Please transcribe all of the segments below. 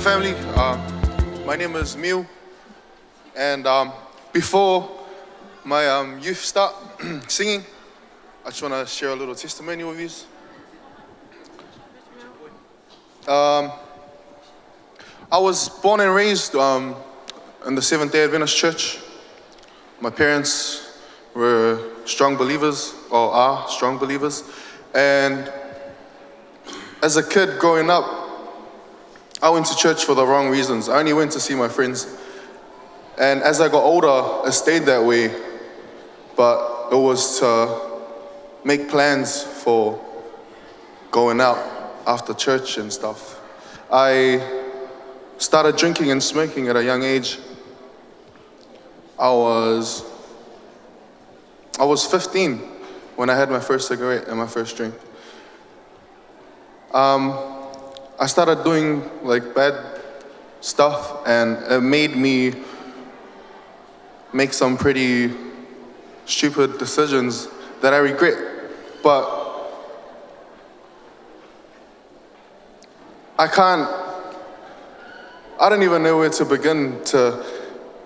family. My name is Miu, and before my youth start singing, I just want to share a little testimony with you. I was born and raised in the Seventh-day Adventist Church. My parents were strong believers, or are strong believers, and as a kid growing up, I went to church for the wrong reasons. I only went to see my friends. And as I got older, it stayed that way. But it was to make plans for going out after church and stuff. I started drinking and smoking at a young age. I was 15 when I had my first cigarette and my first drink. I started doing like bad stuff, and it made me make some pretty stupid decisions that I regret. But I don't even know where to begin to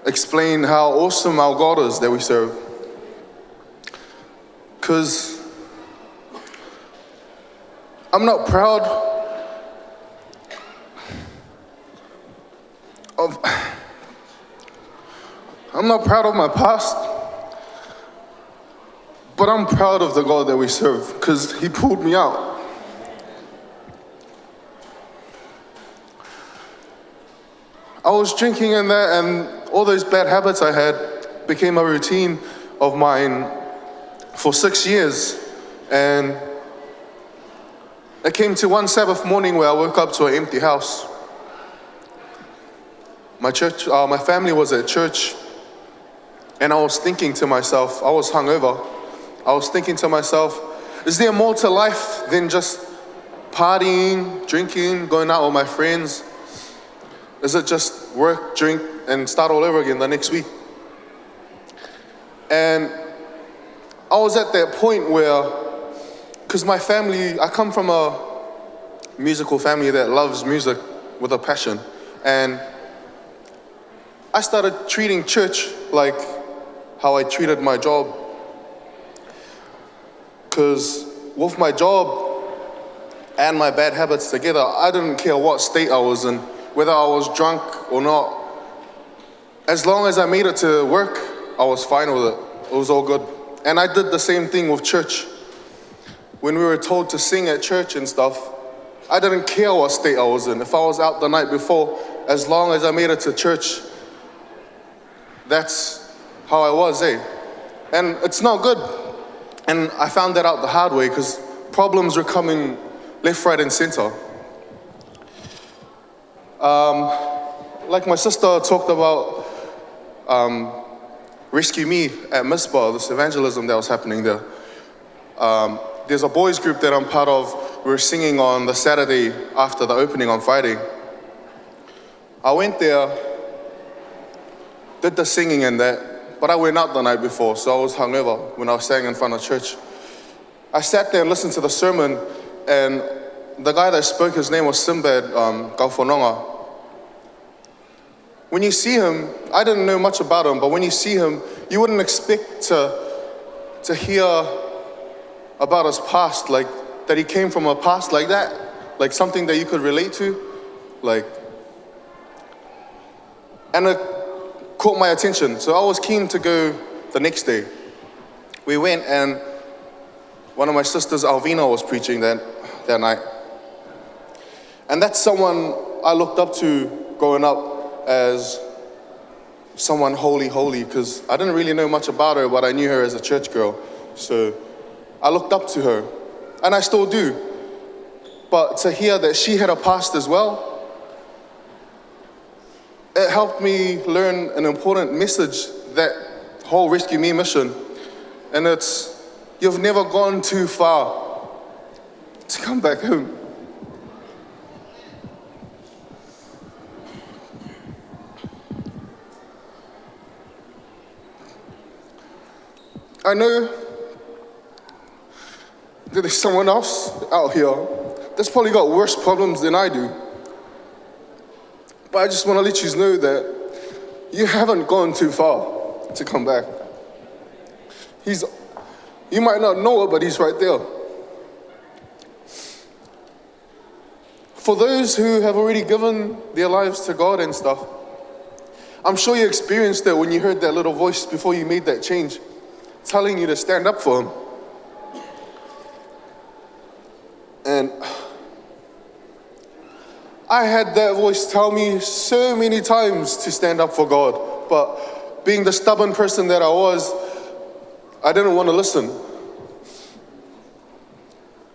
explain how awesome our God is that we serve. Because I'm not proud of my past, but I'm proud of the God that we serve, because He pulled me out. I was drinking and that, and all those bad habits I had became a routine of mine for 6 years. And it came to one Sabbath morning where I woke up to an empty house. My family was at church, and I was thinking to myself, I was hungover. I was thinking to myself, is there more to life than just partying, drinking, going out with my friends? Is it just work, drink, and start all over again the next week? And I was at that point where, because my family, I come from a musical family that loves music with a passion, and I started treating church like how I treated my job. Because with my job and my bad habits together, I didn't care what state I was in, whether I was drunk or not. As long as I made it to work, I was fine with it. It was all good. And I did the same thing with church. When we were told to sing at church and stuff, I didn't care what state I was in. If I was out the night before, as long as I made it to church, that's how I was, And it's not good. And I found that out the hard way, because problems were coming left, right, and center. Like my sister talked about Rescue Me at Mispa, this evangelism that was happening there. There's a boys group that I'm part of. We're singing on the Saturday after the opening on Friday. I went there, did the singing and that, but I went out the night before, so I was hungover when I was sang in front of church. I sat there and listened to the sermon, and the guy that spoke, his name was Simbad Kaufononga. When you see him, I didn't know much about him, but when you see him, you wouldn't expect to hear about his past, like that he came from a past like that, like something that you could relate to, and it caught my attention. So I was keen to go the next day. We went, and one of my sisters, Alvina, was preaching that night. And that's someone I looked up to growing up as someone holy, because I didn't really know much about her, but I knew her as a church girl. So I looked up to her, and I still do. But to hear that she had a past as well, it helped me learn an important message, that whole Rescue Me mission. And it's, you've never gone too far to come back home. I know that there's someone else out here that's probably got worse problems than I do. But I just want to let you know that you haven't gone too far to come back. You might not know it, but he's right there. For those who have already given their lives to God and stuff, I'm sure you experienced it when you heard that little voice before you made that change, telling you to stand up for him. And I had that voice tell me so many times to stand up for God, but being the stubborn person that I was, I didn't want to listen.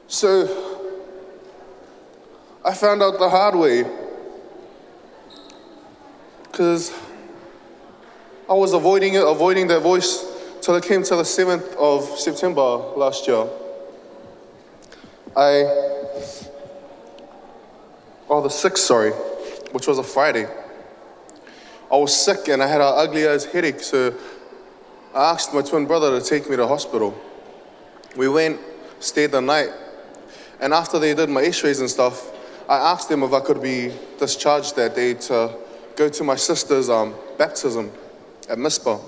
So I found out the hard way, because I was avoiding that voice till it came to the 7th of September last year. The 6th, sorry, which was a Friday. I was sick and I had an ugly ass headache, so I asked my twin brother to take me to hospital. We went, stayed the night, and after they did my x-rays and stuff, I asked them if I could be discharged that day to go to my sister's baptism at Mispa.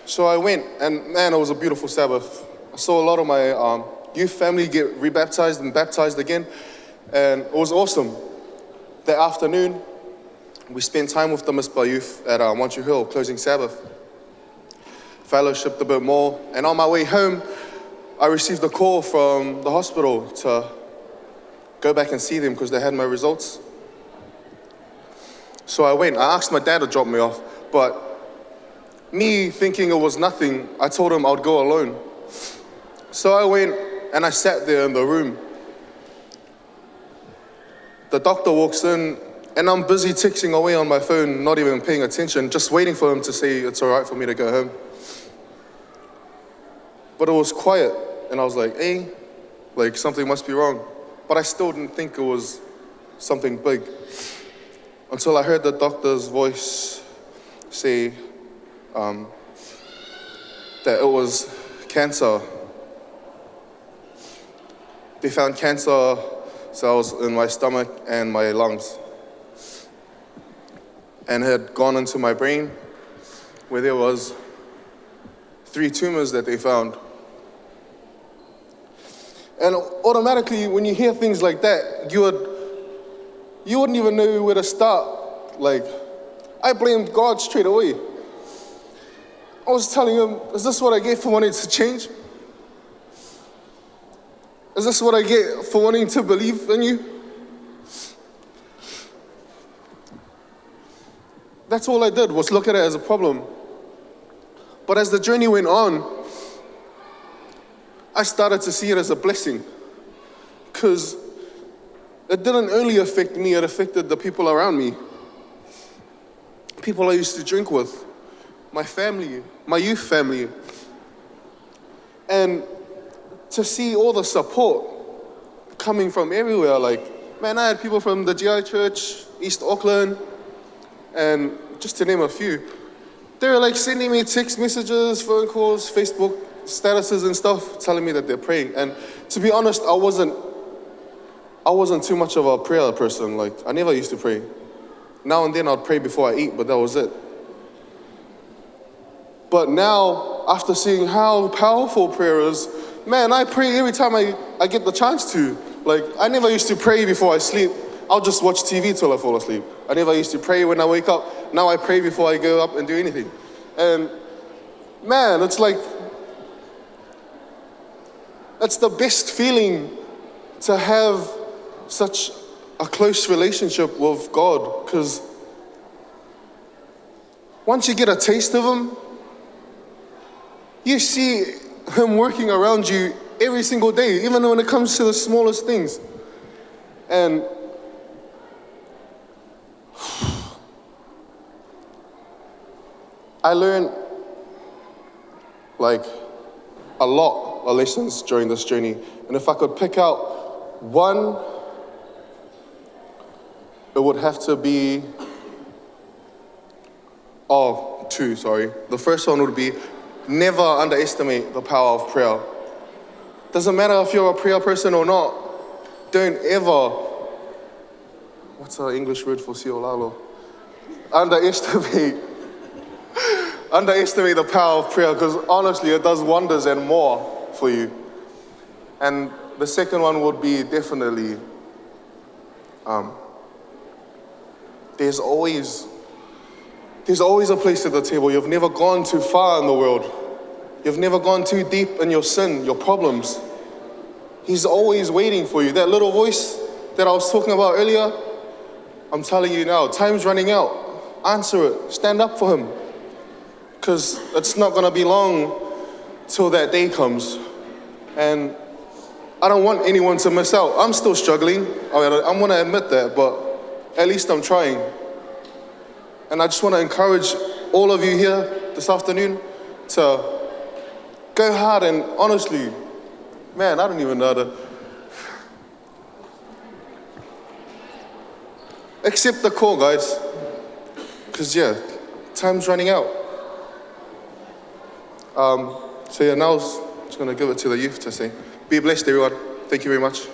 So I went, and man, it was a beautiful Sabbath. I saw a lot of my youth family get rebaptized and baptized again, and it was awesome. That afternoon, we spent time with the Mispa youth at Montreal Hill, closing Sabbath. Fellowshipped a bit more, and on my way home, I received a call from the hospital to go back and see them because they had my results. So I went. I asked my dad to drop me off, but me thinking it was nothing, I told him I'd go alone. So I went and I sat there in the room. The doctor walks in and I'm busy texting away on my phone, not even paying attention, just waiting for him to say it's all right for me to go home. But it was quiet and I was like, hey, like something must be wrong. But I still didn't think it was something big until I heard the doctor's voice say that it was cancer. They found cancer cells in my stomach and my lungs, and had gone into my brain where there was 3 tumors that they found. And automatically, when you hear things like that, you wouldn't even know where to start. Like, I blamed God straight away. I was telling him, is this what I get for wanting to change? Is this what I get for wanting to believe in you? That's all I did, was look at it as a problem. But as the journey went on, I started to see it as a blessing. Because it didn't only affect me, it affected the people around me. People I used to drink with, my family, my youth family. And to see all the support coming from everywhere, like, man, I had people from the GI Church, East Auckland, and just to name a few. They were like sending me text messages, phone calls, Facebook statuses and stuff, telling me that they're praying. And to be honest, I wasn't too much of a prayer person. Like, I never used to pray. Now and then I'd pray before I eat, but that was it. But now, after seeing how powerful prayer is, man, I pray every time I get the chance to. Like, I never used to pray before I sleep. I'll just watch TV till I fall asleep. I never used to pray when I wake up. Now I pray before I go up and do anything. And man, it's like, it's the best feeling to have such a close relationship with God, because once you get a taste of him, you see him working around you every single day, even when it comes to the smallest things. And I learned like a lot of lessons during this journey. And if I could pick out one, it would have to be, two, sorry. The first one would be, never underestimate the power of prayer. Doesn't matter if you're a prayer person or not, don't ever what's our English word for Teulilo? Underestimate the power of prayer, because honestly, it does wonders and more for you. And the second one would be definitely, there's always a place at the table. You've never gone too far in the world. You've never gone too deep in your sin, your problems. He's always waiting for you. That little voice that I was talking about earlier, I'm telling you now, time's running out. Answer it. Stand up for him. Because it's not going to be long till that day comes. And I don't want anyone to miss out. I'm still struggling. I'm going to admit that, but at least I'm trying. And I just want to encourage all of you here this afternoon to go hard and honestly, man, I don't even know how to accept the call, guys. Because, yeah, time's running out. So, yeah, now I'm just going to give it to the youth to sing. Be blessed, everyone. Thank you very much.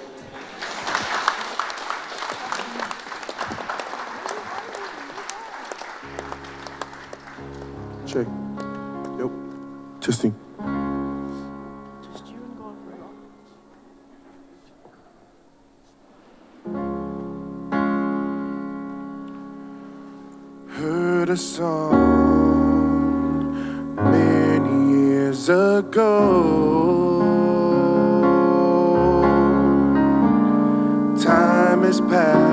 Check. Yep. Testing. Just you and God for a Heard a song many years ago. Time has passed.